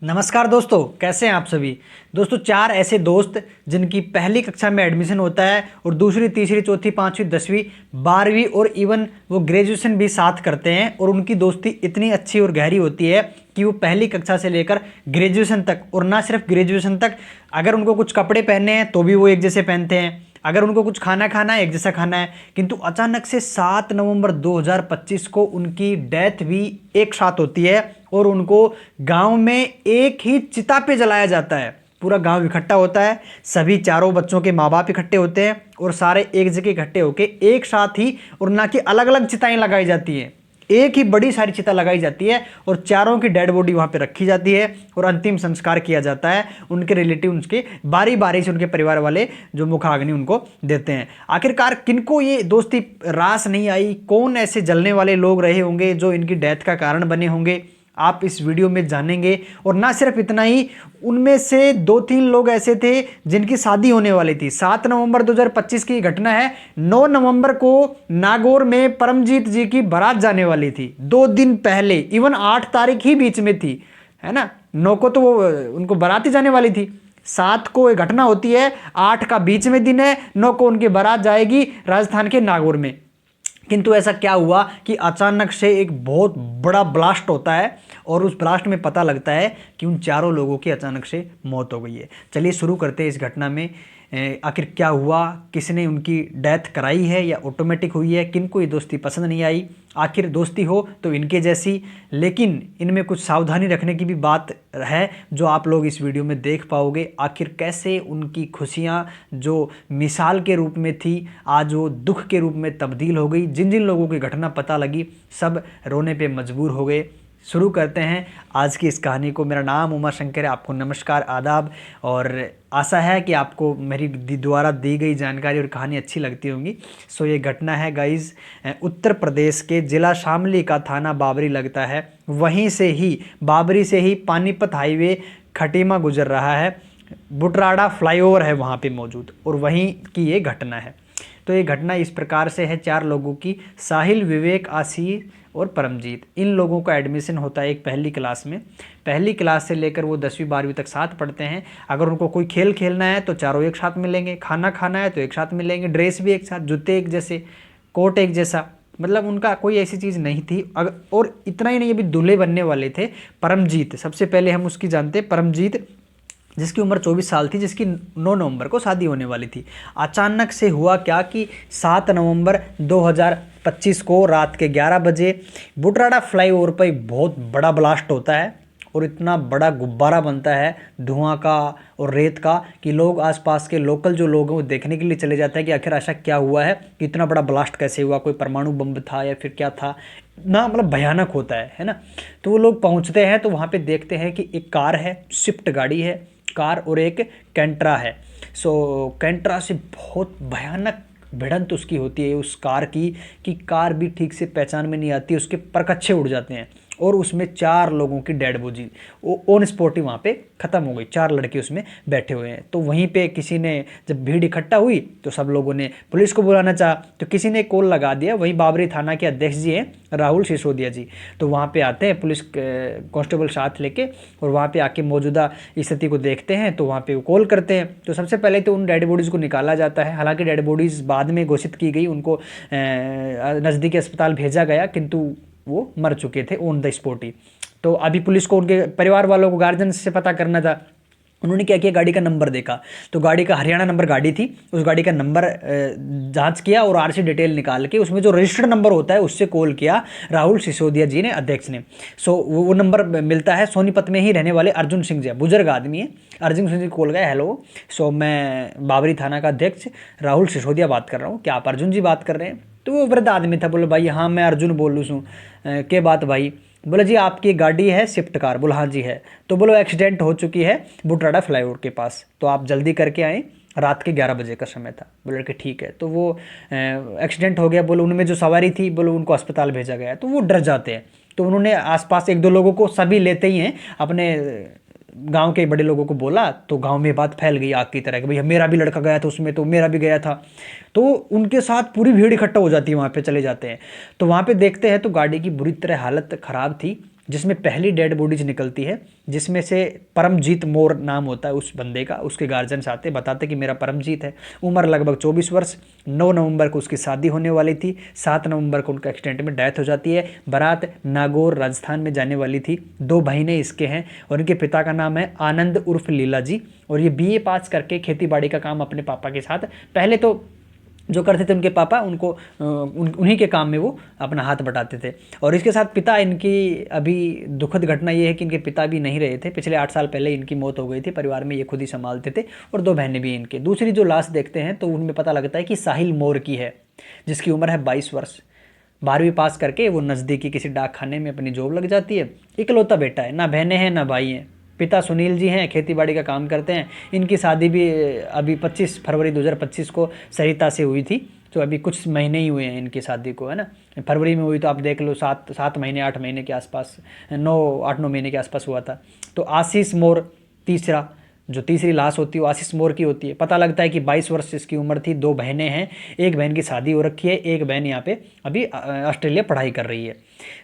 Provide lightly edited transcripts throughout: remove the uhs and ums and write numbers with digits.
नमस्कार दोस्तों, कैसे हैं आप सभी। दोस्तों, चार ऐसे दोस्त जिनकी पहली कक्षा में एडमिशन होता है और दूसरी, तीसरी, चौथी, पांचवी, 10वीं, 12वीं और इवन वो ग्रेजुएशन भी साथ करते हैं और उनकी दोस्ती इतनी अच्छी और गहरी होती है कि वो पहली कक्षा से लेकर ग्रेजुएशन तक, और ना सिर्फ ग्रेजुएशन तक, अगर उनको कुछ कपड़े पहनने हैं तो भी वो एक जैसे पहनते हैं, अगर उनको कुछ खाना खाना है एक जैसा खाना है। किंतु अचानक से 7 नवंबर 2025 को उनकी डेथ भी एक साथ होती है और उनको गांव में एक ही चिता पे जलाया जाता है। पूरा गांव इकट्ठा होता है, सभी चारों बच्चों के माँ बाप इकट्ठे होते हैं और सारे एक जगह इकट्ठे होकर एक साथ ही, और ना कि अलग अलग चिताएं लगाई जाती हैं, एक ही बड़ी सारी चिता लगाई जाती है और चारों की डेड बॉडी वहां पे रखी जाती है और अंतिम संस्कार किया जाता है। उनके रिलेटिव उनके बारी बारी से उनके परिवार वाले जो मुखाग्नि उनको देते हैं। आखिरकार किनको ये दोस्ती रास नहीं आई, कौन ऐसे जलने वाले लोग रहे होंगे जो इनकी डेथ का कारण बने होंगे, आप इस वीडियो में जानेंगे। और ना सिर्फ इतना ही, उनमें से 2-3 लोग ऐसे थे जिनकी शादी होने वाली थी। 7 नवंबर 2025 की घटना है। 9 नवंबर को नागौर में परमजीत जी की बारात जाने वाली थी, 2 दिन पहले, इवन 8 तारीख ही बीच में थी, है ना। 9 को तो वो उनको बारात ही जाने वाली थी, 7 को एक घटना होती है, 8 का बीच में दिन है, 9 को उनकी बारात जाएगी राजस्थान के नागौर में। किंतु ऐसा क्या हुआ कि अचानक से एक बहुत बड़ा ब्लास्ट होता है और उस ब्लास्ट में पता लगता है कि उन चारों लोगों की अचानक से मौत हो गई है। चलिए शुरू करते हैं इस घटना में। आखिर क्या हुआ, किसने उनकी डेथ कराई है या ऑटोमेटिक हुई है, किनको ये दोस्ती पसंद नहीं आई। आखिर दोस्ती हो तो इनके जैसी, लेकिन इनमें कुछ सावधानी रखने की भी बात है जो आप लोग इस वीडियो में देख पाओगे। आखिर कैसे उनकी खुशियां जो मिसाल के रूप में थी आज वो दुख के रूप में तब्दील हो गई। जिन जिन लोगों की घटना पता लगी सब रोने पे मजबूर हो गए। शुरू करते हैं आज की इस कहानी को। मेरा नाम उमा शंकर है, आपको नमस्कार, आदाब, और आशा है कि आपको मेरी द्वारा दी गई जानकारी और कहानी अच्छी लगती होंगी। सो ये घटना है गाइज उत्तर प्रदेश के ज़िला शामली का, थाना बाबरी लगता है। वहीं से ही, बाबरी से ही पानीपत हाईवे खटीमा गुजर रहा है, बुटराड़ा फ्लाईओवर है वहाँ पे मौजूद, और वहीं की ये घटना है। तो ये घटना इस प्रकार से है, 4 लोगों की, साहिल, विवेक, आशीष और परमजीत। इन लोगों का एडमिशन होता है एक पहली क्लास में। पहली क्लास से लेकर वो 10वीं 12वीं तक साथ पढ़ते हैं। अगर उनको कोई खेल खेलना है तो चारों एक साथ मिलेंगे, खाना खाना है तो एक साथ मिलेंगे, ड्रेस भी एक साथ, जूते एक जैसे, कोट एक जैसा, मतलब उनका कोई ऐसी चीज़ नहीं थी। और इतना ही नहीं, अभी दूल्हे बनने वाले थे। परमजीत, सबसे पहले हम उसकी जानते हैं, परमजीत, जिसकी उम्र 24 साल थी, जिसकी 9 नवंबर को शादी होने वाली थी। अचानक से हुआ क्या कि 7 नवंबर 2025 को रात के 11 बजे बुटराड़ा फ्लाईओवर पर बहुत बड़ा ब्लास्ट होता है और इतना बड़ा गुब्बारा बनता है धुआं का और रेत का कि लोग, आसपास के लोकल जो लोग हैं वो देखने के लिए चले जाते हैं कि आखिर ऐसा क्या हुआ है कि इतना बड़ा ब्लास्ट कैसे हुआ, कोई परमाणु बम था या फिर क्या था ना, मतलब भयानक होता है ना। तो वो लोग पहुंचते हैं तो वहाँ पे देखते हैं कि एक कार है, स्विफ्ट गाड़ी है, कार, और एक कैंट्रा है। सो कैंट्रा से बहुत भयानक भिड़ंत उसकी होती है उस कार की, कि कार भी ठीक से पहचान में नहीं आती, उसके परकच्छे उड़ जाते हैं और उसमें 4 लोगों की डेड बॉडी ऑन स्पॉट ही वहाँ पे ख़त्म हो गई। 4 लड़के उसमें बैठे हुए हैं। तो वहीं पे किसी ने, जब भीड़ इकट्ठा हुई तो सब लोगों ने पुलिस को बुलाना चाहा, तो किसी ने कॉल लगा दिया। वहीं बाबरी थाना के अध्यक्ष जी हैं राहुल सिसोदिया जी, तो वहाँ पे आते हैं पुलिस कांस्टेबल साथ लेके और वहाँ पे आके मौजूदा स्थिति को देखते हैं। तो वहाँ पे वो कॉल करते हैं। तो सबसे पहले तो उन डेड बॉडीज़ को निकाला जाता है। हालांकि डेड बॉडीज़ बाद में घोषित की गई, उनको नज़दीकी अस्पताल भेजा गया, किंतु वो मर चुके थे ऑन द स्पॉट ही। तो अभी पुलिस को उनके परिवार वालों को, गार्जियन से पता करना था। उन्होंने क्या किया, गाड़ी का नंबर देखा, तो गाड़ी का हरियाणा नंबर गाड़ी थी, उस गाड़ी का नंबर जांच किया और आरसी डिटेल निकाल के उसमें जो रजिस्टर्ड नंबर होता है उससे कॉल किया राहुल सिसोदिया जी ने, अध्यक्ष ने। सो वो नंबर मिलता है सोनीपत में ही रहने वाले अर्जुन सिंह जी, बुजुर्ग आदमी है। अर्जुन सिंह जी कॉल गया, हेलो, सो मैं बाबरी थाना का अध्यक्ष राहुल सिसोदिया बात कर रहा हूँ, क्या आप अर्जुन जी बात कर रहे हैं। तो वो वृद्ध आदमी था, बोले भाई हाँ मैं अर्जुन बोल रहा हूँ, के बात भाई। बोले जी आपकी गाड़ी है स्विफ्ट कार। बोला हाँ जी है। तो बोलो एक्सीडेंट हो चुकी है बुटराड़ा फ्लाईओवर के पास, तो आप जल्दी करके आएँ, रात के 11 बजे का समय था। बोले कि ठीक है। तो वो एक्सीडेंट हो गया, बोलो उनमें जो सवारी थी, बोलो उनको अस्पताल भेजा गया। तो वो डर जाते हैं, तो उन्होंने आसपास 1-2 लोगों को, सभी लेते ही हैं, अपने गांव के बड़े लोगों को बोला, तो गांव में बात फैल गई आग की तरह कि भैया मेरा भी लड़का गया था उसमें, तो मेरा भी गया था। तो उनके साथ पूरी भीड़ इकट्ठा हो जाती है, वहाँ पे चले जाते हैं। तो वहाँ पे देखते हैं तो गाड़ी की बुरी तरह हालत ख़राब थी जिसमें पहली डेड बॉडीज निकलती है, जिसमें से परमजीत मोर नाम होता है उस बंदे का। उसके गार्जियंस आते बताते कि मेरा परमजीत है, उम्र लगभग 24 वर्ष। 9 नवंबर को उसकी शादी होने वाली थी, 7 नवंबर को उनका एक्सीडेंट में डेथ हो जाती है। बारात नागौर राजस्थान में जाने वाली थी। 2 बहनें इसके हैं और इनके पिता का नाम है आनंद उर्फ लीला जी, और ये बीए पास करके खेती बाड़ी का काम अपने पापा के साथ पहले तो जो करते थे उनके पापा, उनको उन्हीं के काम में वो अपना हाथ बटाते थे। और इसके साथ पिता इनकी, अभी दुखद घटना ये है कि इनके पिता भी नहीं रहे थे, पिछले 8 साल पहले इनकी मौत हो गई थी। परिवार में ये खुद ही संभालते थे और 2 बहनें भी इनके। दूसरी जो लाश देखते हैं तो उनमें पता लगता है कि साहिल मोर की है, जिसकी उम्र है 22 वर्ष। 12वीं पास करके वो नज़दीकी किसी डाक खाने में अपनी जॉब लग जाती है। इकलौता बेटा है, ना बहनें हैं ना भाई हैं। पिता सुनील जी हैं, खेतीबाड़ी का काम करते हैं। इनकी शादी भी अभी 25 फरवरी 2025 को सरिता से हुई थी, तो अभी कुछ महीने ही हुए हैं इनकी शादी को, है ना। फरवरी में हुई तो आप देख लो 7 महीने 8 महीने के आसपास, 8-9 महीने के आसपास हुआ था। तो आशीष मोर तीसरा, जो तीसरी लाश होती है वो आशीष मोर की होती है। पता लगता है कि 22 वर्ष इसकी उम्र थी। 2 बहनें हैं, एक बहन की शादी हो रखी है, एक बहन यहाँ पे अभी ऑस्ट्रेलिया पढ़ाई कर रही है।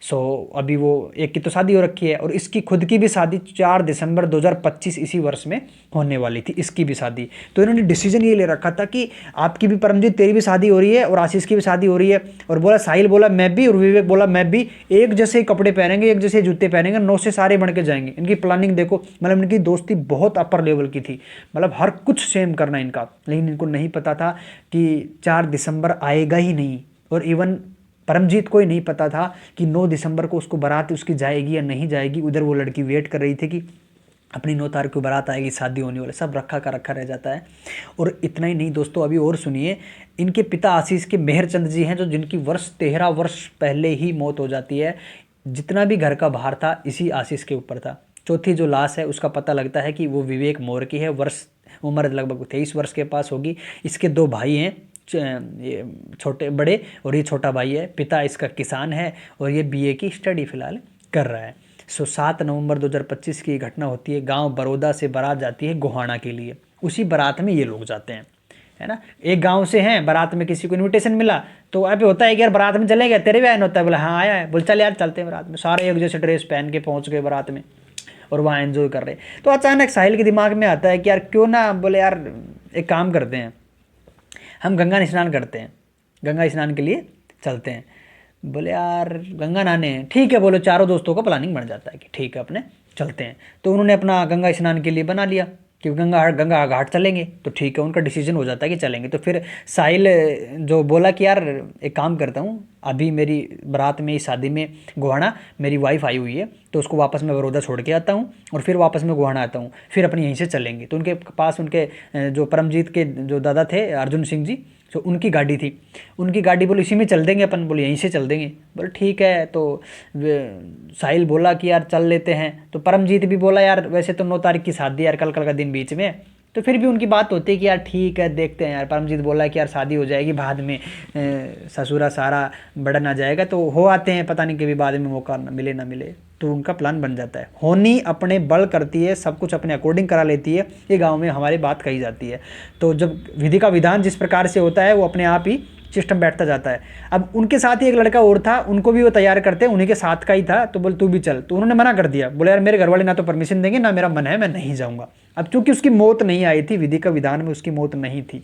सो अभी वो एक की तो शादी हो रखी है, और इसकी खुद की भी शादी 4 दिसंबर 2025 इसी वर्ष में होने वाली थी, इसकी भी शादी। तो इन्होंने डिसीजन ये ले रखा था कि आपकी भी परमजीत, तेरी भी शादी हो रही है और आशीष की भी शादी हो रही है। और बोला, साहिल बोला मैं भी, और विवेक बोला मैं भी, एक जैसे कपड़े पहनेंगे, एक जैसे जूते पहनेंगे, 9 से सारे बन के जाएंगे। इनकी प्लानिंग देखो, मतलब इनकी दोस्ती बहुत अपर लेवल की थी, मतलब हर कुछ सेम करना इनका। लेकिन इनको नहीं पता था कि 4 दिसंबर आएगा ही नहीं, और इवन परमजीत को ही नहीं पता था कि 9 दिसंबर को उसको बारात उसकी जाएगी या नहीं जाएगी। उधर वो लड़की वेट कर रही थी कि अपनी 9 तारीख को बारात आएगी, शादी होने वाले, सब रखा का रखा रह जाता है। और इतना ही नहीं दोस्तों, अभी और सुनिए, इनके पिता आशीष के मेहरचंद जी हैं, जो जिनकी 13 वर्ष पहले ही मौत हो जाती है। जितना भी घर का भार था इसी आशीष के ऊपर था। चौथी जो लाश है उसका पता लगता है कि वो विवेक मोर की है, उम्र लगभग 23 वर्ष के पास होगी। इसके 2 भाई हैं, ये छोटे बड़े, और ये छोटा भाई है। पिता इसका किसान है और ये बीए की स्टडी फिलहाल कर रहा है। 7 नवंबर 2025 की घटना होती है। गांव बड़ौदा से बारात जाती है गोहाना के लिए, उसी बारात में ये लोग जाते हैं, है ना। एक गांव से हैं, बारात में किसी को इनविटेशन मिला, तो अभी होता है कि यार बारात में चले गए, तेरे भी आयन होता है, बोला हाँ आया है, बोल चल यार चलते हैं बारात में। सारे एक जैसे ड्रेस पहन के पहुंच गए बारात में और वहाँ एंजॉय कर रहे। तो अचानक साहिल के दिमाग में आता है कि यार क्यों ना, बोले यार एक काम करते हैं, हम गंगा स्नान करते हैं, गंगा स्नान के लिए चलते हैं। बोले यार गंगा नहाने, ठीक है, बोलो। चारों दोस्तों का प्लानिंग बन जाता है कि ठीक है अपने चलते हैं। तो उन्होंने अपना गंगा स्नान के लिए बना लिया कि गंगा घाट चलेंगे, तो ठीक है, उनका डिसीजन हो जाता है कि चलेंगे। तो फिर साहिल जो बोला कि यार एक काम करता हूँ, अभी मेरी बारात में, इस शादी में गोहाना मेरी वाइफ आई हुई है, तो उसको वापस मैं बड़ौदा छोड़ के आता हूँ और फिर वापस मैं गोहाना आता हूँ, फिर अपनी यहीं से चलेंगे। तो उनके पास उनके जो परमजीत के जो दादा थे अर्जुन सिंह जी, तो उनकी गाड़ी थी, उनकी गाड़ी, बोले इसी में चल देंगे अपन, बोले यहीं से चल देंगे। बोले ठीक है। तो साहिल बोला कि यार चल लेते हैं। तो परमजीत भी बोला यार वैसे तो 9 तारीख की शादी है यार, कल का दिन बीच में, तो फिर भी उनकी बात होती है कि यार ठीक है देखते हैं यार। परमजीत बोला कि यार शादी हो जाएगी बाद में, ससुरा सारा बर्डन आ जाएगा, तो हो आते हैं, पता नहीं कभी बाद में मौका मिले ना मिले। तो उनका प्लान बन जाता है। होनी अपने बल करती है, सब कुछ अपने अकॉर्डिंग करा लेती है, ये गांव में हमारी बात कही जाती है। तो जब विधि का विधान जिस प्रकार से होता है वो अपने आप ही सिस्टम बैठता जाता है। अब उनके साथ ही एक लड़का और था, उनको भी वो तैयार करते हैं, उन्हीं के साथ का ही था। तो बोले तू भी चल, तो उन्होंने मना कर दिया, बोले यार मेरे घर वाले ना तो परमिशन देंगे ना मेरा मन है, मैं नहीं जाऊँगा। अब चूंकि उसकी मौत नहीं आई थी, विधि का विधान में उसकी मौत नहीं थी।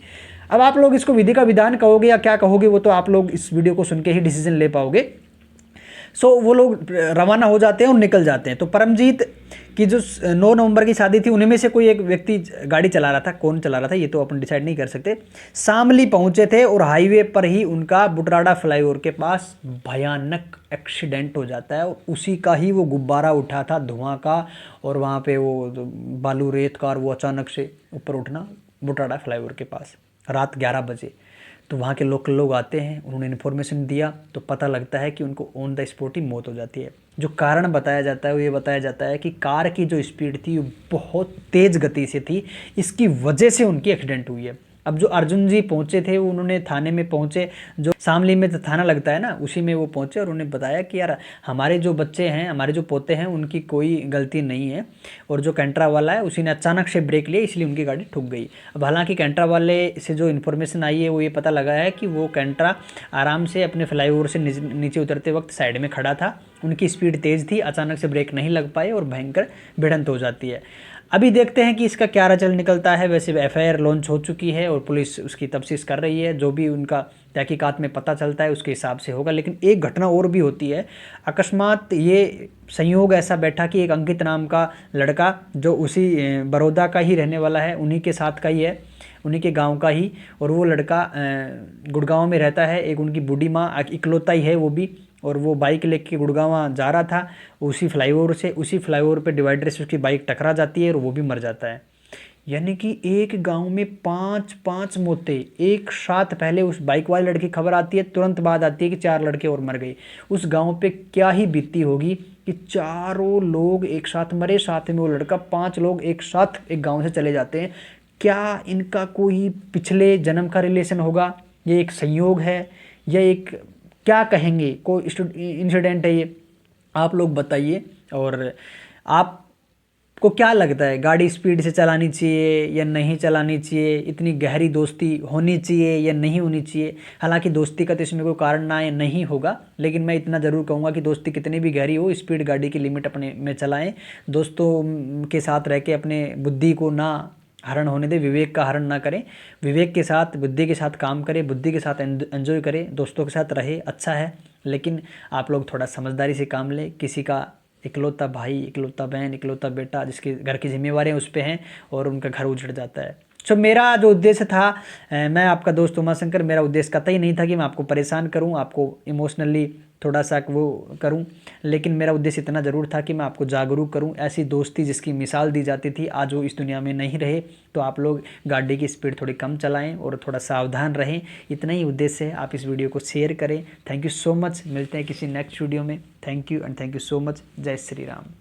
अब आप लोग इसको विधि का विधान कहोगे या क्या कहोगे, वो तो आप लोग इस वीडियो को सुन के ही डिसीजन ले पाओगे। सो वो लोग रवाना हो जाते हैं और निकल जाते हैं। तो परमजीत की जो 9 नवंबर की शादी थी, उन्हीं में से कोई एक व्यक्ति गाड़ी चला रहा था, कौन चला रहा था ये तो अपन डिसाइड नहीं कर सकते। शामली पहुंचे थे और हाईवे पर ही उनका बुटराड़ा फ्लाईओवर के पास भयानक एक्सीडेंट हो जाता है। और उसी का ही वो गुब्बारा उठा था धुआं का, और वहाँ पे वो बालू रेत का, और वो अचानक से ऊपर उठना बुटराड़ा फ्लाईओवर के पास रात 11 बजे। तो वहाँ के लोकल लोग आते हैं, उन्होंने इन्फॉर्मेशन दिया, तो पता लगता है कि उनको ऑन द स्पॉट ही मौत हो जाती है। जो कारण बताया जाता है वो ये बताया जाता है कि कार की जो स्पीड थी वो बहुत तेज़ गति से थी, इसकी वजह से उनकी एक्सीडेंट हुई है। अब जो अर्जुन जी पहुँचे थे, उन्होंने थाने में पहुँचे, जो शामली में थाना लगता है ना, उसी में वो पहुँचे और उन्हें बताया कि यार हमारे जो बच्चे हैं, हमारे जो पोते हैं, उनकी कोई गलती नहीं है, और जो कैंट्रा वाला है उसी ने अचानक से ब्रेक लिया, इसलिए उनकी गाड़ी ठुक गई। अब हालांकि कैंट्रा वाले से जो इन्फॉर्मेशन आई है वो ये पता लगा है कि वो कैंट्रा आराम से अपने फ्लाईओवर से नीचे उतरते वक्त साइड में खड़ा था, उनकी स्पीड तेज़ थी, अचानक से ब्रेक नहीं लग पाए और भयंकर भिड़ंत हो जाती है। अभी देखते हैं कि इसका क्या रिजल्ट निकलता है। वैसे एफआईआर लॉन्च हो चुकी है और पुलिस उसकी तफ्तीश कर रही है। जो भी उनका तहकीकात में पता चलता है उसके हिसाब से होगा। लेकिन एक घटना और भी होती है, अकस्मात ये संयोग ऐसा बैठा कि एक अंकित नाम का लड़का जो उसी बड़ौदा का ही रहने वाला है, उन्हीं के साथ का ही है, उन्हीं के गांव का ही, और वो लड़का गुड़गांव में रहता है। एक उनकी बूढ़ी माँ इकलौता ही है वो भी, और वो बाइक लेके गुड़गांव जा रहा था उसी फ्लाईओवर पे डिवाइडर से उसकी बाइक टकरा जाती है और वो भी मर जाता है। यानी कि एक गांव में 5 मौतें एक साथ। पहले उस बाइक वाले लड़के की खबर आती है, तुरंत बाद आती है कि 4 लड़के और मर गए। उस गांव पे क्या ही बीती होगी कि चारों लोग एक साथ मरे, साथ में वो लड़का, 5 लोग एक साथ एक गाँव से चले जाते हैं। क्या इनका कोई पिछले जन्म का रिलेशन होगा, ये एक संयोग है, या एक क्या कहेंगे, कोई इंसिडेंट है ये, आप लोग बताइए। और आपको क्या लगता है, गाड़ी स्पीड से चलानी चाहिए या नहीं चलानी चाहिए? इतनी गहरी दोस्ती होनी चाहिए या नहीं होनी चाहिए? हालांकि दोस्ती का तो इसमें कोई कारण ना या नहीं होगा, लेकिन मैं इतना ज़रूर कहूँगा कि दोस्ती कितनी भी गहरी हो, स्पीड गाड़ी की लिमिट अपने में चलाएं। दोस्तों के साथ रह के अपने बुद्धि को ना हरण होने दे, विवेक का हरण ना करें। विवेक के साथ, बुद्धि के साथ काम करें, बुद्धि के साथ एंजॉय करें, दोस्तों के साथ रहे, अच्छा है। लेकिन आप लोग थोड़ा समझदारी से काम लें। किसी का इकलौता भाई, इकलौता बहन, इकलौता बेटा जिसके घर की जिम्मेवारियाँ उस पर हैं और उनका घर उजड़ जाता है। सो मेरा जो उद्देश्य था, मैं आपका दोस्त उमाशंकर, मेरा उद्देश्य कतई नहीं था कि मैं आपको परेशान करूं, आपको इमोशनली थोड़ा सा वो करूं। लेकिन मेरा उद्देश्य इतना ज़रूर था कि मैं आपको जागरूक करूं। ऐसी दोस्ती जिसकी मिसाल दी जाती थी आज वो इस दुनिया में नहीं रहे, तो आप लोग गाड़ी की स्पीड थोड़ी कम चलाएं और थोड़ा सावधान रहें। इतना ही उद्देश्य है। आप इस वीडियो को शेयर करें। Thank you so much. मिलते हैं किसी नेक्स्ट वीडियो में। Thank you and thank you so much. जय श्री राम।